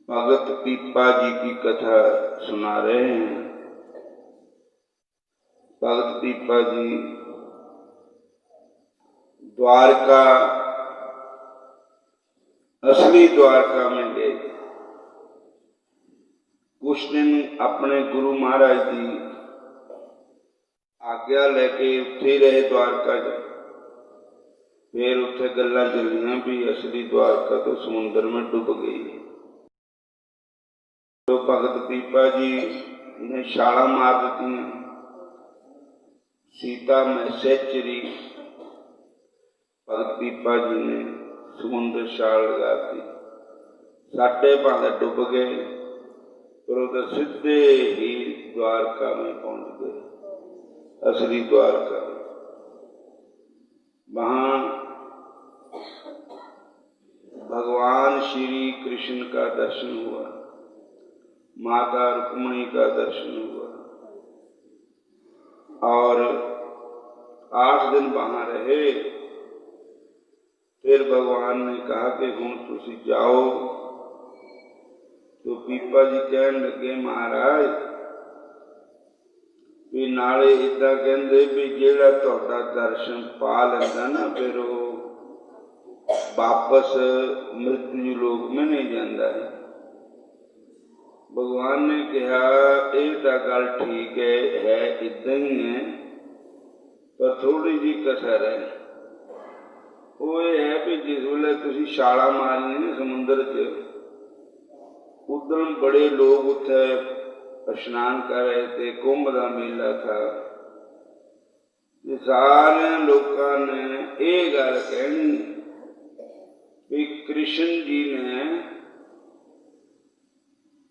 भगत पीपा जी की कथा सुना रहे हैं। भगत पीपा जी द्वारका, असली द्वारका में गए। कुछ दिन अपने गुरु महाराज की आज्ञा लेके उत्थे रहे द्वारका च। फिर उत्थे गल्लां चलियां भी असली द्वारका तो समुद्र में डूब गई। तो भगत पीपा जी ने छाला मार दी। सीता मैसेज चली, भगत पीपा जी ने समुद्र छाल लगा दी। साढ़े भावे डूब गए, पर वो सीधे ही द्वारका में पहुंच गए, असली द्वारका में। वहां भगवान श्री कृष्ण का दर्शन हुआ, माता रुक्मिणी का दर्शन हुआ, और 8 दिन वहां रहे। फिर भगवान ने कहा कि हुण तुसी जाओ। तो पीपा जी कहन लगे, महाराज भी नाले इदा कहते भी जेड़ा तुहाडा दर्शन पा लेंदा ना, फिर वो वापस मृत्यु लोक में नहीं जाता है। भगवान ने कहा, ये तो गल ठीक है इदा ही है, पर थोड़ी जी कसर है। वो ये है भी जिस वेले तुसी छाला मारनी ना समुद्र च, उदन बड़े लोग उत्थे स्नान कर रहे थे, कुंभ का मेला था। सारे लोगों ने ये गल कहनी भी कृष्ण जी ने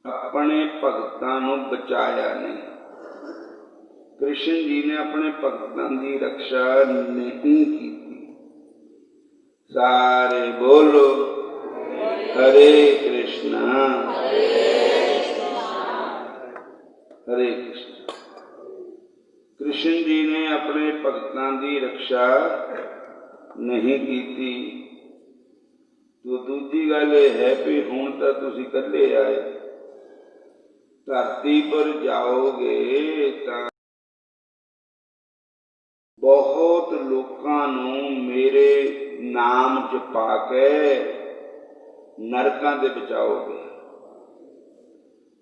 अपने भगतां नूं बचाया नहीं, कृष्ण जी ने अपने भगतां की रक्षा नहीं की। सारे बोलो हरे कृष्णा हरे कृष्ण। कृष्ण जी ने अपने भगतां की रक्षा नहीं की। तो दूजी गल है भी हुण तां तुसीं कल्ले आए, धरती पर जाओगे तां बहुत लोकां नूं मेरे नाम च पाके नरकां दे बचाओगे,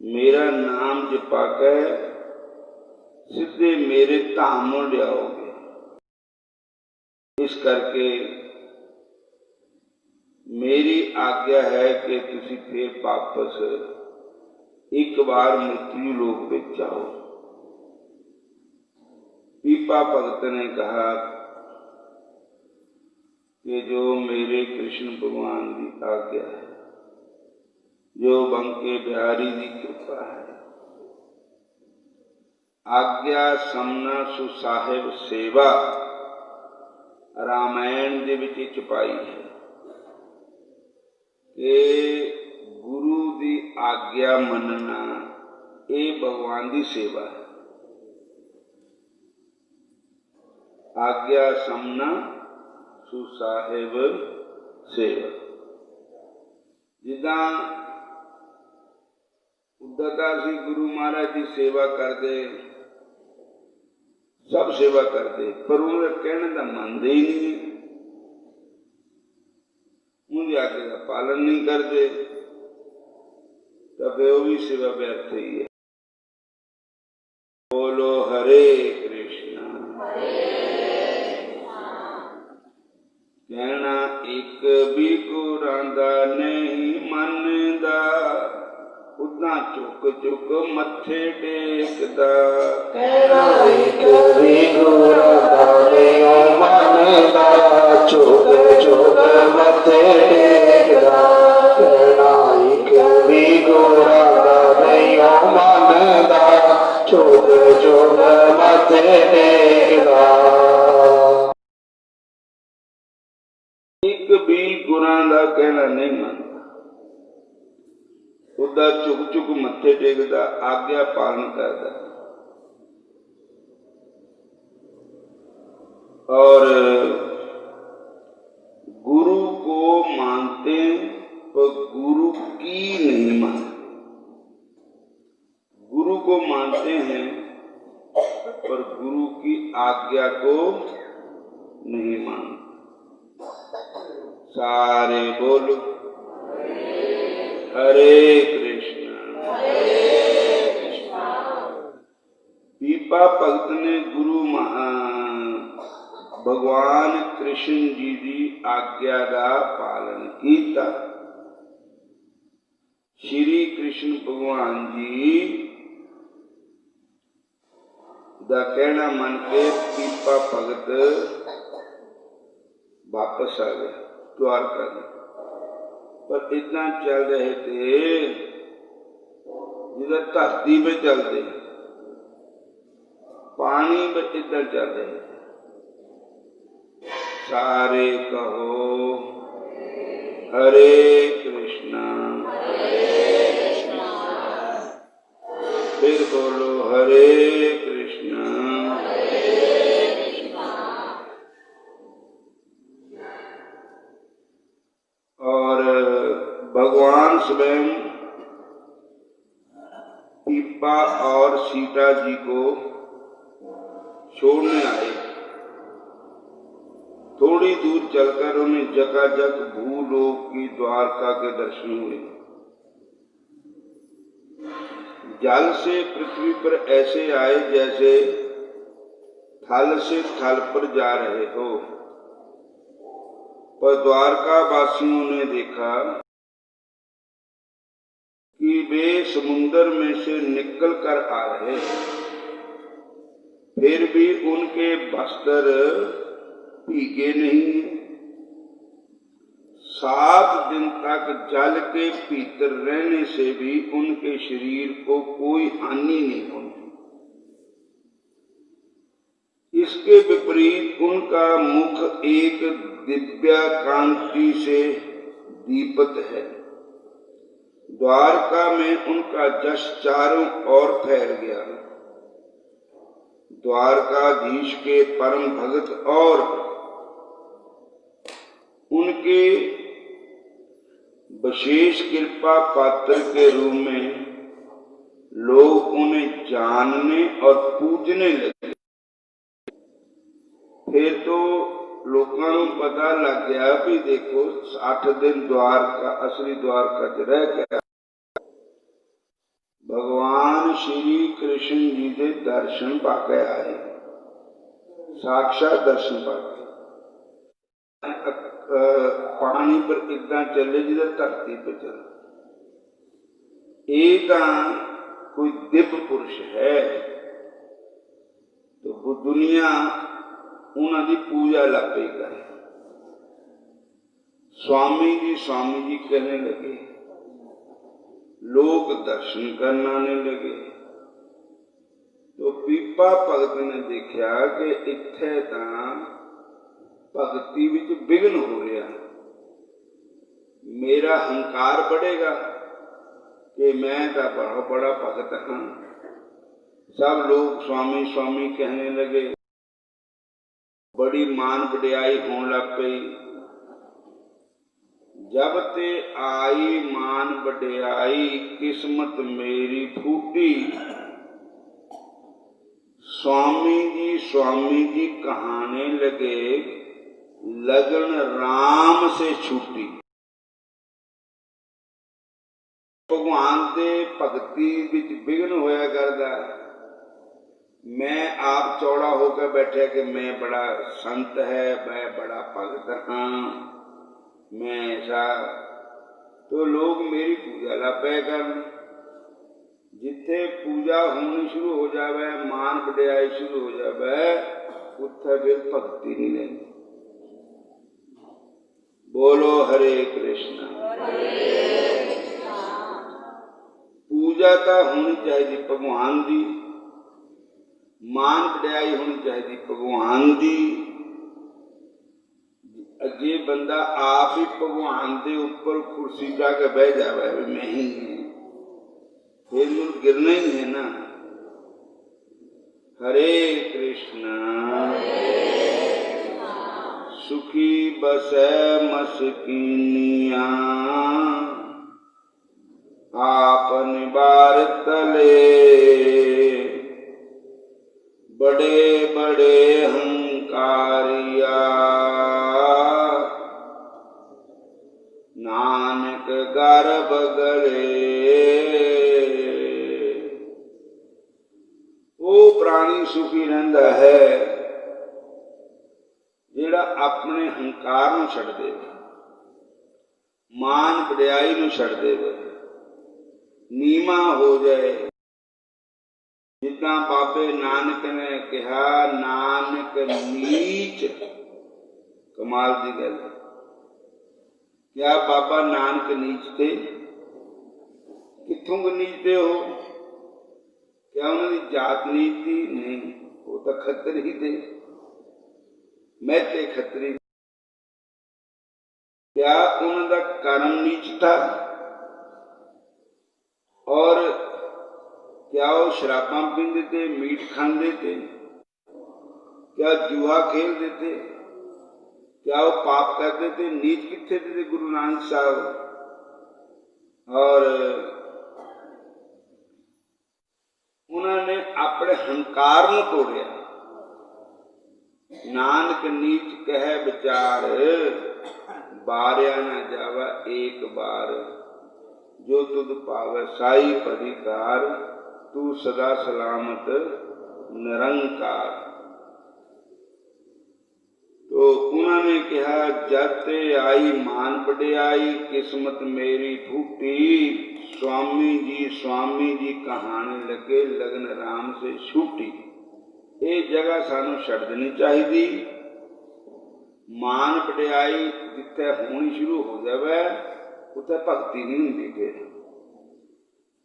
मेरा नाम च पाके सीधे मेरे धाम नूं लियाओगे। इस करके मेरी आज्ञा है कि तुसीं फिर वापस एक बार मृत्यु लोक में जाओ। पीपा भगत ने कहा कि जो मेरे कृष्ण भगवान की आज्ञा है, जो बंके बिहारी की कृपा है, आज्ञा समना सुसाहिब सेवा रामायण दे विच छुपाई है कि गुरु की आज्ञा मनना ये भगवान की सेवा है। आज्ञा समना सुसाहिब सेवा। जिदा उदा असीं गुरु महाराज की सेवा करते, सब सेवा करते, पर उन्होंने कहने का मानते ही नहीं, उनकी आज्ञा का पालन नहीं करते, तो फिर वो भी सेवा व्यर्थ ही है। बोलो हरे कृष्णा। कहना एक भी गुरां दा नहीं मनदा, उदा चुक चुक मत्थे टेकदा। कहना एक भी गुरां दा नहीं मनदा, चुक चुक मत्थे टेकदा। कहना एक भी गुरां दा नहीं मनदा, चुक चुक मत्थे टेकदा। एक भी गुरां दा कहना नहीं मनदा, उदा चुक चुक मत्थे टेकदा, आज्ञा पालन करदा। और गुरु मानते हैं पर गुरु की नहीं मानते। गुरु को मानते हैं पर गुरु की आज्ञा को नहीं मानते। सारे बोलो हरे कृष्ण। पीपा भगत ने गुरु भगवान कृष्ण जी की आज्ञा का पालन किया। श्री कृष्ण भगवान जी का कहना मन के पीपा भगत वापस आ गए द्वारका में। पर इतना चल रहे थे जिधर धरती पे चलते, पानी में इतना चल रहे थे। सारे कहो हरे कृष्णा, फिर बोलो हरे कृष्णा। और भगवान स्वयं पीपा और सीता जी को छोड़ने आए। थोड़ी दूर चलकर उन्हें जगाजग भूलोक की द्वारका के दर्शन हुए। जल से पृथ्वी पर ऐसे आए जैसे थल से थल पर जा रहे हो। पर द्वारका वासियों ने देखा कि वे समुद्र में से निकल कर आ रहे हैं, फिर भी उनके वस्त्र भीगे नहीं। 7 दिन तक जल के भीतर रहने से भी उनके शरीर को कोई हानि नहीं पहुंची। इसके विपरीत उनका मुख एक दिव्य कांति से दीप्त है। द्वारका में उनका जश चारों ओर फैल गया। द्वारकाधीश के परम भगत और उनके विशेष कृपा पात्र के रूप में लोग उन्हें जानने और पूजने लगे। फिर तो लोगों को पता लग गया भी देखो 8 दिन द्वारका असली द्वारका च रह गया। भगवान श्री कृष्ण जी के दर्शन पाके आए, साक्षात दर्शन पाके। पानी पर इतना चले जिधर धरती पर चले। एक कोई दिव्य पुरुष है तो वो दुनिया उन्होंने पूजा लगे करे। स्वामी जी कहने लगे, लोग दर्शन करने लगे। तो पीपा भगत ने देखा कि इत्थे तां भगती विच विघन हो रहा। मेरा हंकार बढ़ेगा कि मैं तो बहुत बड़ा भगत हाँ। सब लोग स्वामी स्वामी कहने लगे। बड़ी मान वडियाई होने लग पई। जब ते आई मान वडियाई किस्मत मेरी फूटी। स्वामी जी कहाने लगे, लगन राम से छूटी। भगवान दे भगती विच विघन होया करदा। मैं आप चौड़ा होकर बैठा कि मैं बड़ा संत है, मैं बड़ा भगत हाँ, मैं ऐसा। तो लोग मेरी पूजा लपे कर। जिथे पूजा होनी शुरू हो जावे, मान वडियाई शुरू हो जावे, उत्थे फिर भक्ति नहीं रहती। बोलो हरे कृष्ण। पूजा तो होनी चाहिए भगवान की, मान वडियाई होनी चाहिए भगवान की। जे बंदा आप ही भगवान के ऊपर कुर्सी जाके बह जावे मैं ही फिर गिरना ही है ना। हरे कृष्णा। सुखी बसै मस्कीनिया, आप निबार तले बड़े बड़े हंकारिया, नानक गर्भ गले। वो प्राणी सुखी रहिंदा है जिहड़ा अपने हंकार नूं छड्ड देवे, मान वडियाई नूं छड्ड देवे, नीमा हो जाए। जिद्दां बाबे नानक ने कहा, नानक नीच। कमाल की गल है। क्या बाबा नानक नीच थे? कित्थों नीच थे हो? क्या उन्होंने जात नीच थी? नहीं, वो तो खत्तरी ही थे, मैते खत्तरी। क्या उन्होंने कर्म नीच था? और क्या वो शराबां पींदे थे, मीट खांदे थे? क्या जुआ खेलते थे? क्या वो पाप करते थे? नीच कित्थे थे गुरु नानक साहब? और उन्होंने अपने हंकार नूं तोड़िया। नानक नीच कहे विचार, बारिया न जावा एक बार। जो तुद पावे साई अधिकार, तू सदा सलामत निरंकार। तो उन्होंने कहा, जते आई मान वडियाई, किस्मत मेरी फूटी। स्वामी जी कहानी लगे, लगन राम से छूटी। ये जगह सानू छड्ड देनी चाहिए। मान वडियाई जिथे होनी शुरू हो जाए उत्थे भगती नहीं होंदी फिर,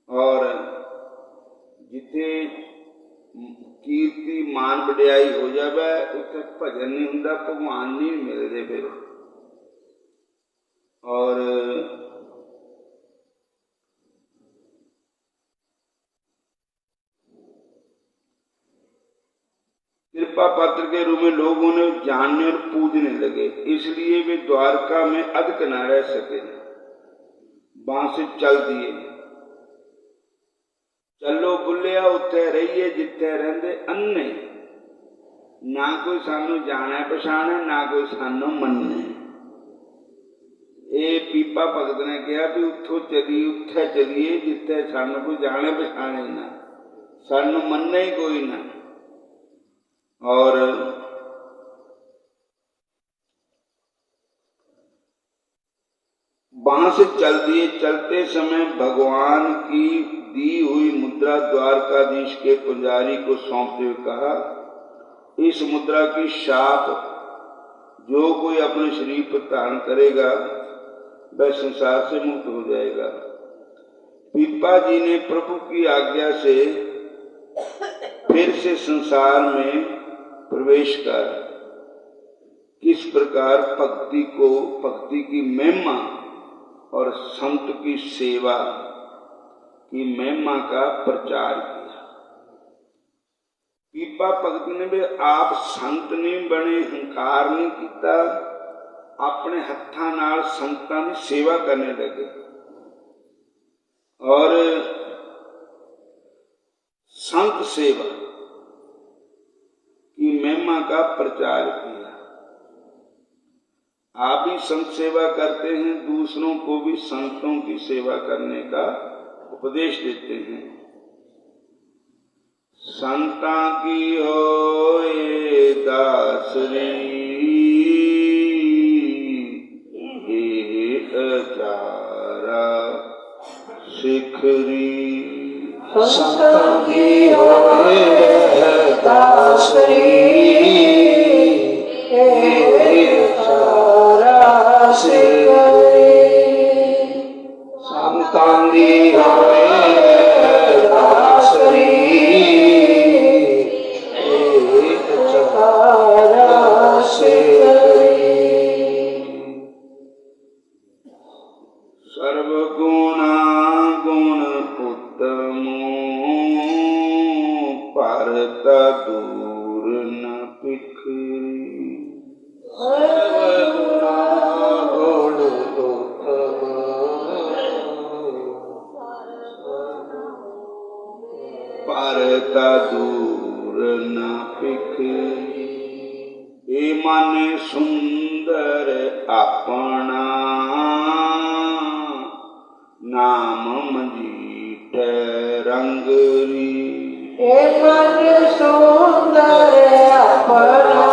और जिथे कीर्ति मान वडियाई हो जाए उत्थे भजन नहीं हुंदा, भगवान नहीं मिलते फिर। और कृपा पात्र के रूप में लोग उन्हें जानने और पूजने लगे, इसलिए वे द्वारका में अधिक न रह सके। बांसे चल दिए, चलो बुलिया उत्थे रहिए जिथे रहिंदे अन्ने। ना कोई सानू जाने पछाणे, ना कोई सानू मन्ने। ये पीपा भगत ने कहा भी उथों चलिए, उत्थे चलिए जिथे सानू कोई जाने पछाणे ना, सानू मन्ने ही कोई ना। और वहां से चल दिए। चलते समय भगवान की दी हुई मुद्रा द्वारकाधीश के पुजारी को सौंपते हुए कहा, इस मुद्रा की शाप जो कोई अपने शरीर पर धारण करेगा वह संसार से मुक्त हो जाएगा। पीपा जी ने प्रभु की आज्ञा से फिर से संसार में प्रवेश कर किस प्रकार भक्ति की महिमा और संत की सेवा की महिमा का प्रचार किया। पीपा भगत ने भी आप संत नहीं बने, हंकार नहीं किया, अपने हत्थां नाल संतां की सेवा करने लगे और संत सेवा की महिमा का प्रचार किया। आप भी संत सेवा करते हैं, दूसरों को भी संतों की सेवा करने का उपदेश देते हैं। संता की होए दासरी, अचारा शिखरी। संता की होए दासरी, संतां दी होए दासरी, सर्वगुणा गुण उत्तमो, परता दूर न पिखरी। दूर न पिखरी। ए मन सुंदर अपना नाम मजीठ रंगरी। हे मन सुंदर अपना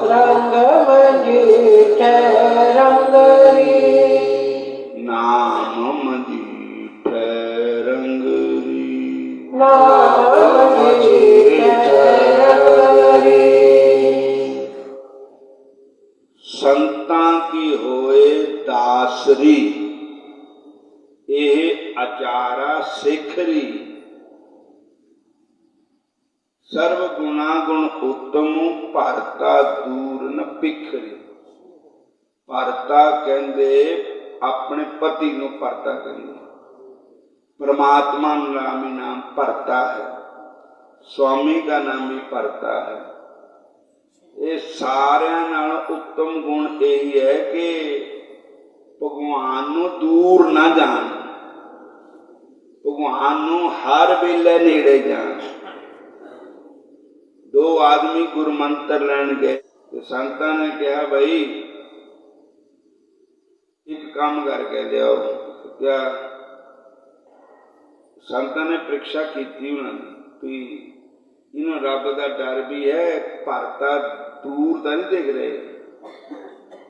रंग मजीठ रंगरी। नाम मजीठ रंगरी। नाम मजीठ रंगरी। संतां की होए दासरी, एह आचारा सिखरी। सर्व गुणा गुण उत्तम, भरता दूर न पिखरी। भरता कहते अपने पति को भरता कहते। परमात्मा नाम ही नाम भरता है, स्वामी का नाम भी भरता है। ये सारिया नाल उत्तम गुण यही है कि भगवान नूं दूर ना जान, भगवान नूं हर वेले नेड़े जान। दो आदमी गुरु मंत्र लैन गए तो संतां ने कहा भाई एक काम करके लियाओ। क्या संतां ने परीक्षा की उन्होंने इन्हों रब का डर भी है, भरता दूर तो नहीं देख रहे।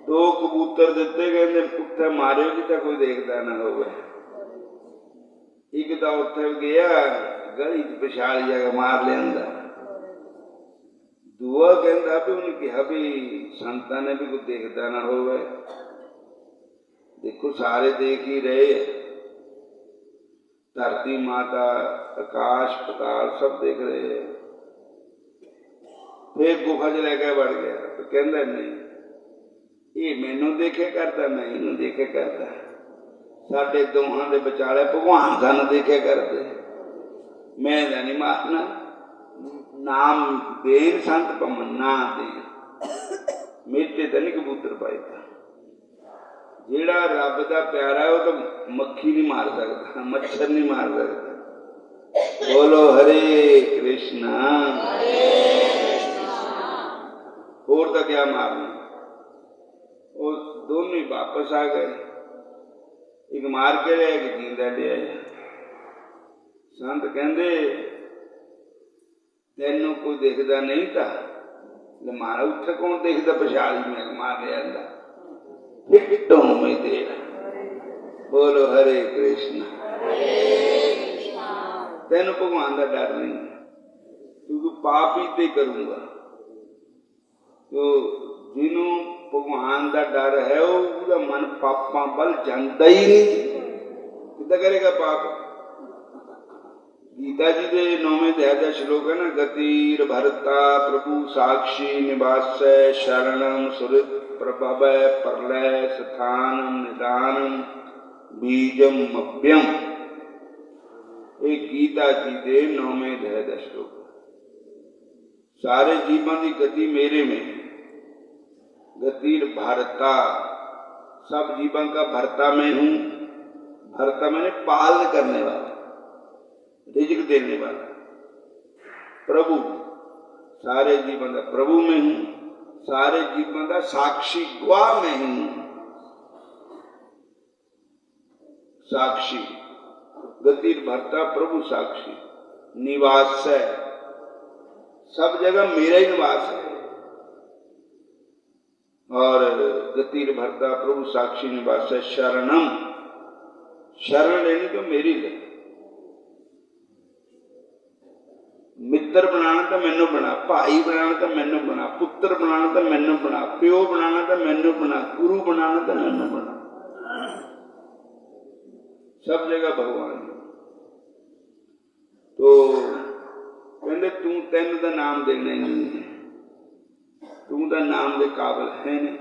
दो कबूतर दिते कहते उत्थे मारियो कि तो कोई देखता ना हो। एक तो उत्थे गया गली पिछाड़ी जगह मार लिया। दूआ कहता भी उन्हें कहा भी संतां ने भी कुछ देखता ना हो। देखो सारे देख ही रहे, धरती माता आकाश पताल सब देख रहे हैं। फिर गुफा च लेके बढ़ गया तो कहता नहीं ये मैनू देखे करता, मैं इनू देखे करता। साडे दोहां दे विचाले भगवान सानू देखे करते। मैं नहीं मारना, नाम देन संत पमन ना देन। मेटे तो नहीं कबूतर पाईदा। जेड़ा रब का प्यारा है वो तो मक्खी नहीं मार सकता, मच्छर नहीं मार सकता। बोलो हरे कृष्णा। और तो क्या मारना। वो दोनों ही वापस आ गए, एक मार के लिया एक जींदा लिया। संत कहते तेनों कोई देखता नहीं था, मारा उत्थे कौन देखता पछाड़ी में मार लिया। में दे। बोलो हरे कृष्ण। तेन भगवान का डर नहीं, क्योंकि पाप ही ते करूंगा। तो जिन्हों भगवान का डर है वो मन पापा बल जाता ही नहीं, कितना करेगा पाप। गीता जी के 9वें अध्याय का श्लोक है ना, गतिर भरता प्रभु साक्षी निवास शरणम सुहृद प्रभव प्रलय स्थानम निदानम बीजम मभ्यम। एक गीता जी के 9वें अध्याय का श्लोक। सारे जीवन की गति मेरे में। गतिर भरता, सब जीवन का भरता मैं हूं। भरता मैंने पालन करने वाला, रिज़्क देने वाला। प्रभु, सारे जीवन का प्रभु में हूं, सारे जीवन का साक्षी गवाह में हूं। साक्षी, गतिर भरता प्रभु साक्षी, निवास है, सब जगह मेरा ही निवास है। और गतिर भरता प्रभु साक्षी निवास है। शरणम, शरण लेनी तो मेरी ले। मित्र बनाना तो मैनू बना, भाई बनाना तो मैनू बना, पुत्र बनाना तो मैनू बना, प्यो बनाना तो मैनू बना, गुरु बनाना तो मैनू बना। सब जगह भगवान। तो कहते तू तेन का नाम देना ही नहीं, तू तो नाम के काबिल है नहीं।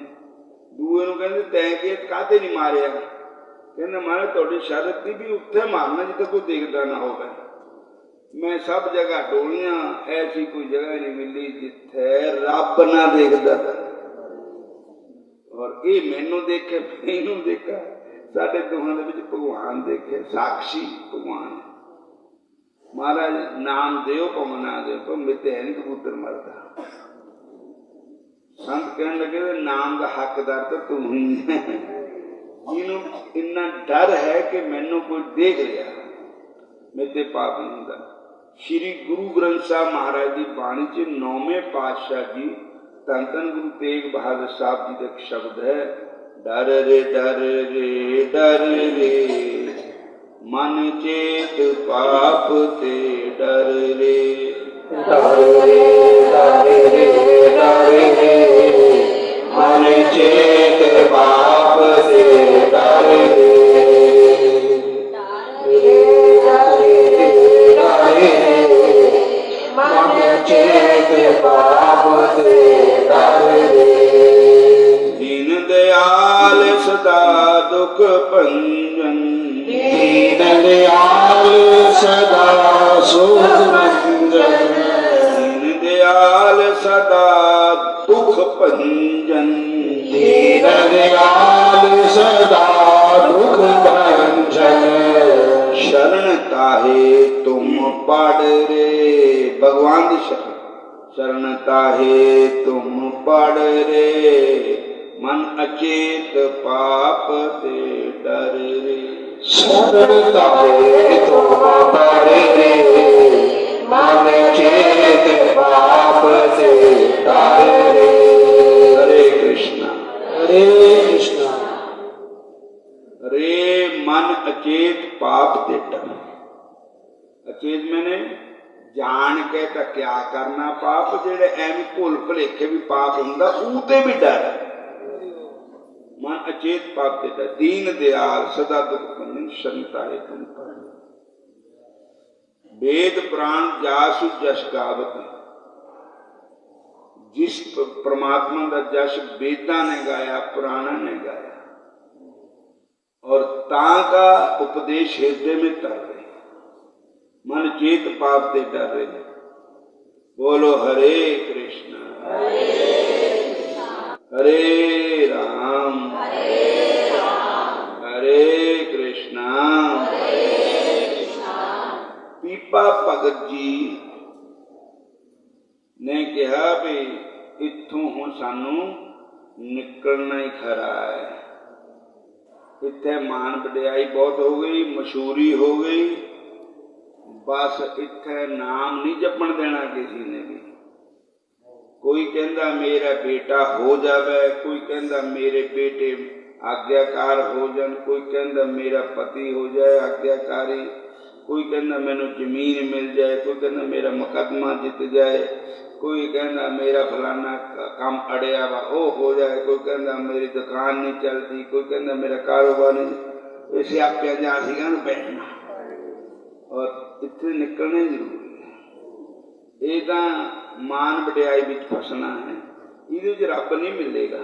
दूए नूं कहते तैं के काहते नहीं मारिया। कहना महाराज तुहाडी शरत थी भी उत्थे मारना जिथे कोई देखता ना हो। मैं सब जगह टोलियां, ऐसी कोई जगह नहीं मिली जिथे रब ना देखता था। और ये मैनू देखे, मैनू देखा, साडे दोहां दे विच भगवान देखे, साक्षी भगवान। महाराज नाम दियो भाव ना दियो पर मेते है नहीं कबूतर मरदा। संत कहने लगे नाम का हकदार तो तू ही है, जिन्हों इन्ना डर है कि मैनू कोई देख लिया मेते पाप नहीं होगा। श्री गुरु ग्रंथ साहब महाराज की बाणी च 9वें पातशाह जी धन धन गुरु तेग बहादुर साहब जी का एक शब्द है, डर रे मन चेत पाप ते डर रे, डर रे मन चेत पाप से डर रे, मन चेत पाप से डर रे। दीन दयाल सदा दुख भंजन, दीन दयाल सदा सुख भंजन, दीन दयाल सदा दुख भंजन, दीन दयाल सदा दुख भंजन। शरण ताहे तुम पड़ रे, भगवान की शरण, शरण ताहे तुम पड़ रे, मन अचेत पाप ते डर रे, शरण ताहे तुम पड़ रे, मन चेत पाप से डर रे। हरे कृष्णा रे मन अचेत पाप ते डर। अचेत मैंने जान के तो क्या करना पाप, जेड़े एवं भुल भुलेखे भी पाप हुंदा ऊते भी डर। मन अचेत पाप ते डर, दीन दयाल सदा दुख भंजन, शरण ताहे तुम पड़। वेद पुराण जासु जश गावत, जिस परमात्मा का जश वेदा ने गाया, पुराणा ने गाया और ता का उपदेश हृदय में तर रहे, मन चेत पाप ते डर रहे। बोलो हरे कृष्णा हरे राम हरे कृष्णा। पीपा भगत जी ने कहा भी इत्थों हुण सानू निकलना ही खरा है, इत्थे मान वडियाई बहुत हो गई, मशहूरी हो गई, बस इत्थे नाम नहीं जपण देना किसी ने भी। कोई कहता मेरा बेटा हो जावे, कोई कहता मेरे बेटे आज्ञाकार हो जान, कोई कहता मेरा पति हो जाए आज्ञाकारी, कोई कहता मैनू जमीन मिल जाए, कोई कहता मेरा मुकदमा जित जाए, कोई कहता मेरा फलाना काम अड़िया वा वो हो जाए, कोई कहता मेरी दुकान नहीं चलती, कोई कहता मेरा कारोबार नहीं। इसे आपे जा बैठना और इतने निकलने जरूरी है। ये तो मान वडियाई विच फसना है, ये रब नहीं मिलेगा।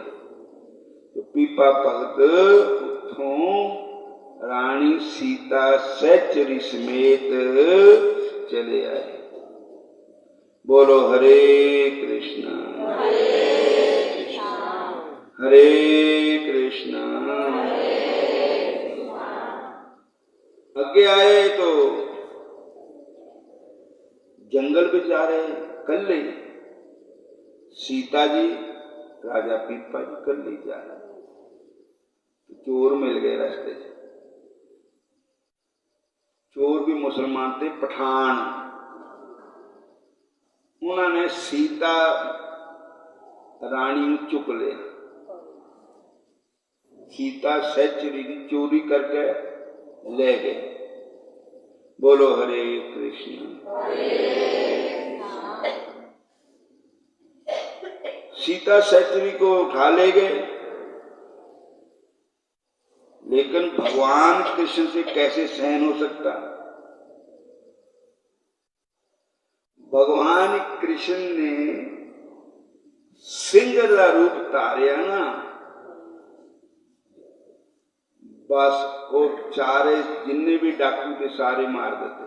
तो पीपा भगत उथों रानी सीता सहचरी समेत चले आए। बोलो हरे कृष्णा हरे कृष्णा। अगे आए तो जंगल में जा रहे कल्ले, सीता जी राजा पीपा जी कल्ले जा रहे, चोर मिल गए रास्ते से। चोर भी मुसलमान थे, पठान। उन्होंने सीता रानी को चुक लिया, सीता सहचरी की चोरी करके ले गए। बोलो हरे कृष्ण। सीता सहचरी को उठा ले गए, लेकिन भगवान कृष्ण से कैसे सहन हो सकता। भगवान कृष्ण ने सिंह का रूप धारिया ना, बस वो चारे जिन्ने भी डाकू थे सारे मार देते।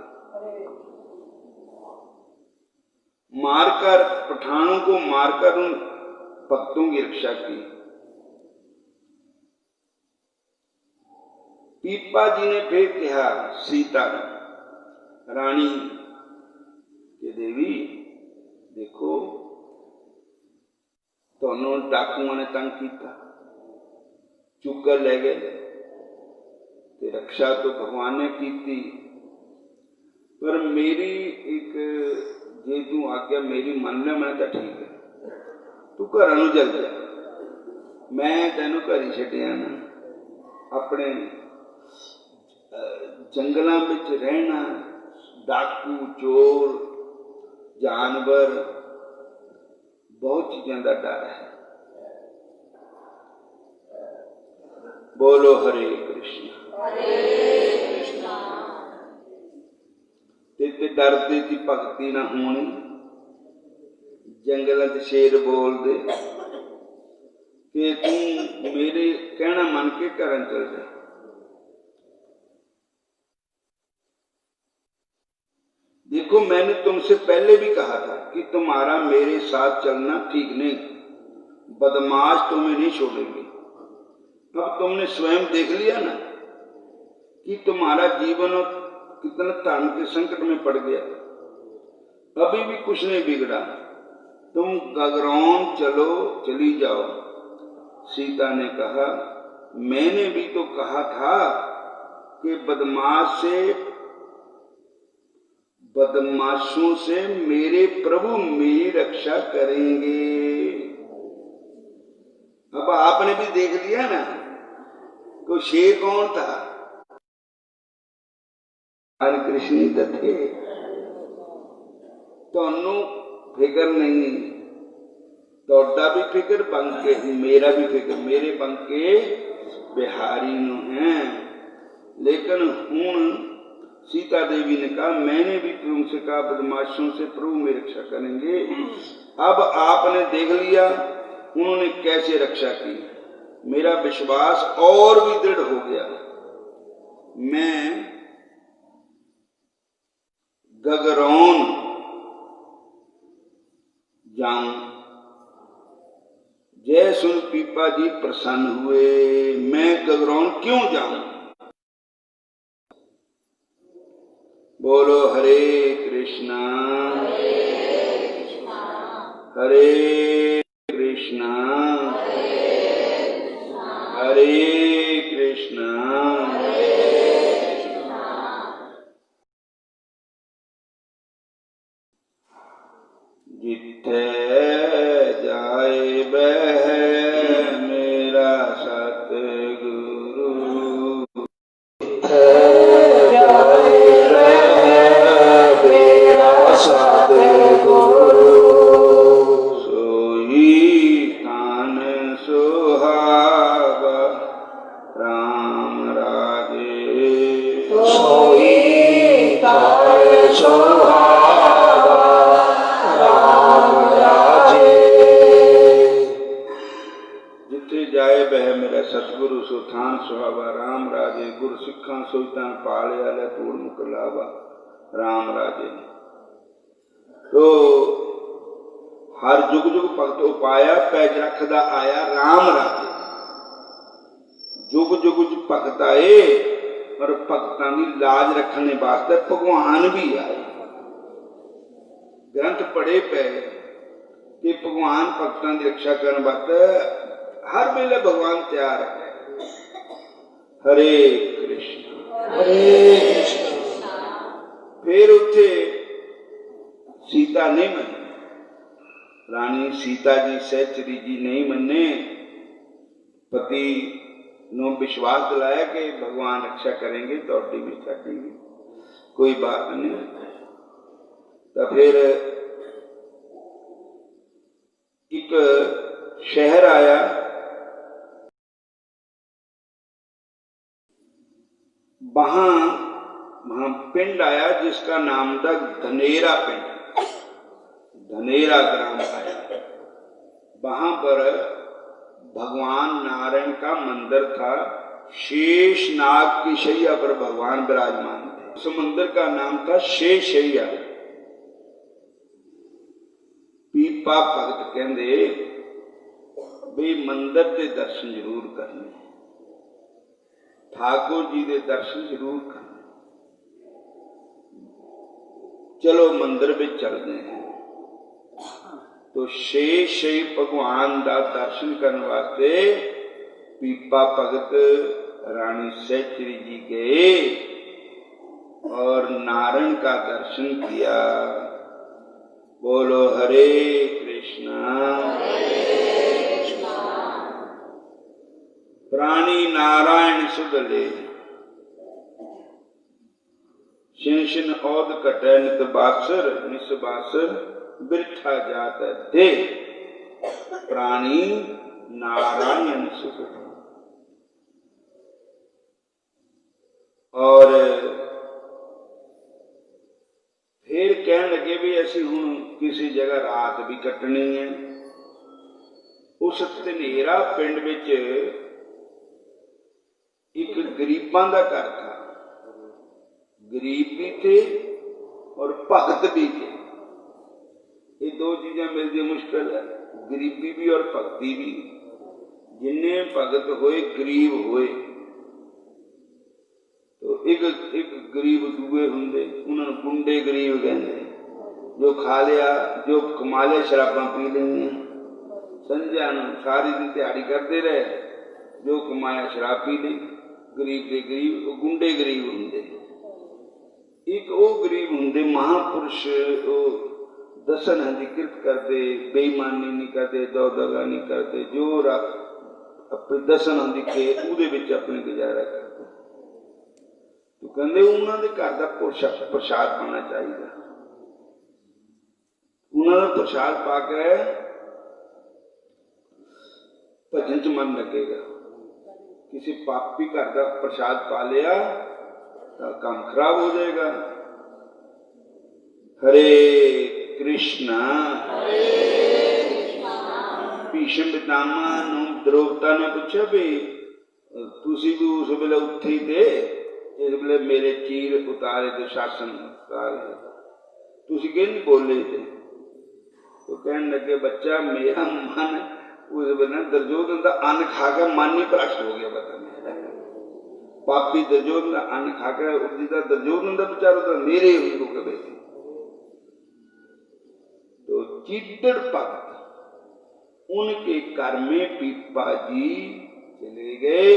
मारकर पठानों को मारकर उन भक्तों की रक्षा की। पीपा जी ने फिर कहा सीता रानी कि देवी देखो तुहानू डाकुआं ने तंग किया, चुक कर ले गए, ते रक्षा तो भगवान ने की, पर मेरी एक जे तू आज्ञा मेरी मन ले मैं तो ठीक है, तू घर नूं चल जा, मैं तेनों घर ही छड्डिया ना। अपने जंगलों में रहना, डाकू चोर जानवर बहुत चीज़ों का डर है। बोलो हरे कृष्ण। ते डरते की भगती ना होनी, जंगलों च शेर बोल दे कि तू मेरे कहना मन के घर चल जा। देखो मैंने तुमसे पहले भी कहा था कि तुम्हारा मेरे साथ चलना ठीक नहीं, बदमाश तुम्हें नहीं छोड़ेंगे। अब तुमने स्वयं देख लिया ना कि तुम्हारा जीवन कितना धर्म के संकट में पड़ गया, अभी भी कुछ नहीं बिगड़ा, तुम गगरौन चलो, चली जाओ। सीता ने कहा मैंने भी तो कहा था कि बदमाशों से मेरे प्रभु मेरी रक्षा करेंगे। अब आपने भी देख लिया ना तो शेर कौन था, हरे कृष्ण थे। तुहानू फिक्र नहीं, तोड़ा भी फिक्र बंके, मेरा भी फिक्र, मेरे बंके बिहारी नू है। लेकिन हुण सीता देवी ने कहा मैंने भी तुमसे कहा बदमाशों से प्रभु मेरी रक्षा करेंगे। अब आपने देख लिया उन्होंने कैसे रक्षा की, मेरा विश्वास और भी दृढ़ हो गया। मैं गगरौन जाऊं। जय सुन पीपा जी प्रसन्न हुए, मैं गगरौन क्यों जाऊं। बोलो हरे कृष्णा हरे कृष्णा हरे कृष्णा। जिथे जाए बह मेरा सतगुरु, सोई कान सुहावा राम राजे, सोई कान सुहावा राम राजे। जिथे जाए बह मेरा सतगुरु, सुथान सुहावा राम राजे। गुरु सिखा सोईतान पालिया ले तूड़ मुकलावा राम राजे। तो हर जुग जुग भगत उपाया पैज रखदा आया राम राजे। जुग जुग भगत आए और भगतां दी लाज रखने वास्ते भगवान भी आए। ग्रंथ पढ़े पे कि भगवान भगतां दी रक्षा करने वास्ते हर वेले भगवान तैयार है। हरे कृष्ण हरे कृष्ण। फिर उत्थे सीता नहीं मनी, रानी सीता जी सहचरी जी नहीं मने। पति नो विश्वास दिलाया कि भगवान रक्षा करेंगे, तोड़ी भी छाटेंगे, कोई बात नहीं। तो फिर एक शहर आया, वहां पिंड आया जिसका नाम था धनेरा पिंड, धनेरा ग्राम आया। वहां पर भगवान नारायण का मंदिर था। शेष नाग की शैया पर भगवान विराजमान थे। उस मंदिर का नाम था शेषैया। पीपा भगत कहते भी मंदिर के दर्शन जरूर करने, ठाकुर जी के दर्शन जरूर करने। चलो मंदिर में चलते हैं। तो शेष भगवान का दर्शन करने वास्ते पीपा भगत रानी सहचरी जी गए और नारायण का दर्शन किया। बोलो हरे कृष्णा। प्राणी नारायण सुधले शिन शिन औद कटै नित बासर निस बासर बिरठा जात दे। प्राणी नारायण सुधले। और फिर कहने लगे भी असी हुण किसी जगह रात भी कटनी है। उस धनेरा पिंड विच एक गरीबां दा घर था। गरीब भी थे और भगत भी थे। ये दो चीजें मिलती मुश्किल है, गरीबी भी और भगती भी। जिन्ने भगत होए गरीब होए तो एक गरीब दूए हुंदे, उन्होंने गुंडे गरीब कहते। जो खा लिया जो कमा लिया शराबां पी लेंगे, संझा सारी दिन दिहाड़ी करते रहे, जो कमाया शराब पी ली। गरीब के गरीब गुंडे गरीब हुंदे। एक वो गरीब हुंदे महापुरुष, वो दसन हकीकत करते, बेईमानी नहीं करते, दौदगा नहीं करते, जो अपने दसन दिखे उहदे विच अपनी गुजारा करते। तो कहते उन्होंने घर का प्रसाद पाना चाहिए। उन्होंने प्रसाद पाके भजन च मन लगेगा। किसी पापी घर का प्रसाद पा लिया तो काम खराब हो जाएगा। हरे कृष्णा। भीष्म पितामह द्रौपदी ने पूछा भी तुसी भी उस वेले उत्थे ही थे जिस वेले मेरे चीर उतारे थे, शासन उतारे, तुसी क्यों नहीं बोले थे? तो कहने लगे बच्चा मेरा मन उस वेले दुर्योधन का अन्न खा के मन ही भ्रष्ट हो गया। पता मेरा पापी दुर्योधन का अन्न खा के जिदा दुर्योधन का बेचारा तो मेरे ही हो गए। तो चिद्दड़ भगत उनके घर में पीपा जी चले गए।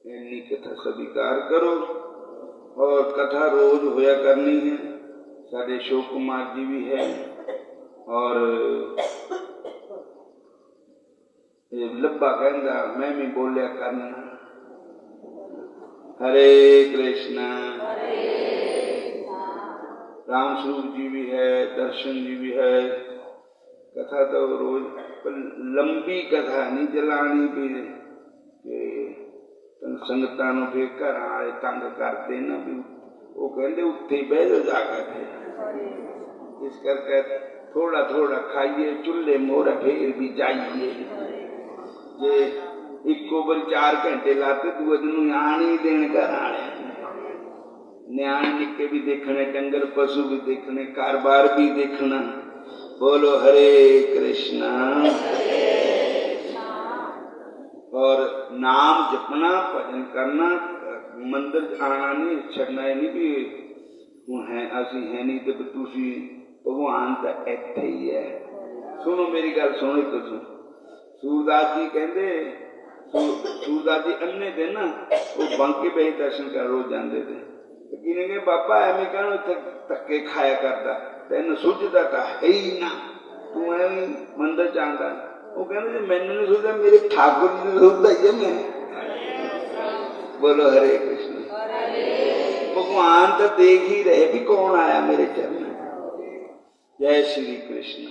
इन्नी कथा स्वीकार करो और कथा रोज होया करनी है। साडे अशोक कुमार जी भी है और लब्बा कहंदा मैं भी बोलिया करना। हरे कृष्णा। राम स्वरूप जी भी है, दर्शन जी भी है। कथा तो रोज लंबी कथा नहीं चलानी भी संगतां नूं फिर घर आए तंग करते ना भी वो कहते उत्थे ही बह जाओ जाकर। इस करके थोड़ा थोड़ा खाइए, चूल्हे मोर फिर भी जाइए। जे इको बार 4 घंटे लाते दूए दिन आन ही देन घर आने। न्याणे निक्के भी देखने, डंगर पशु भी देखने, कार-बार भी देखना। बोलो हरे कृष्णा। और नाम जपना, भजन करना, मंदिर आना नहीं, छड़ना नहीं भी हूँ है असी है नहीं तो तुसी भगवान तो इत्थे ही है। सुनो मेरी गल सुनो एक तुम। सूरदास जी कहते सूरदास जी अन्ने थे ना, वो बांके पे दर्शन कर रोज जाते थे। कहे बाबा एवं कहना इतने धक्के खाया करता, तेन सुझदा तो है ही ना, तू एवं मंदिर जाता। वो कहते मैंने नहीं सोचा, मेरे ठाकुर जी ने सोचता ही है मैं। बोलो हरे कृष्ण। भगवान तो देख ही रहे भी कौन आया मेरे चरण। जय श्री कृष्ण।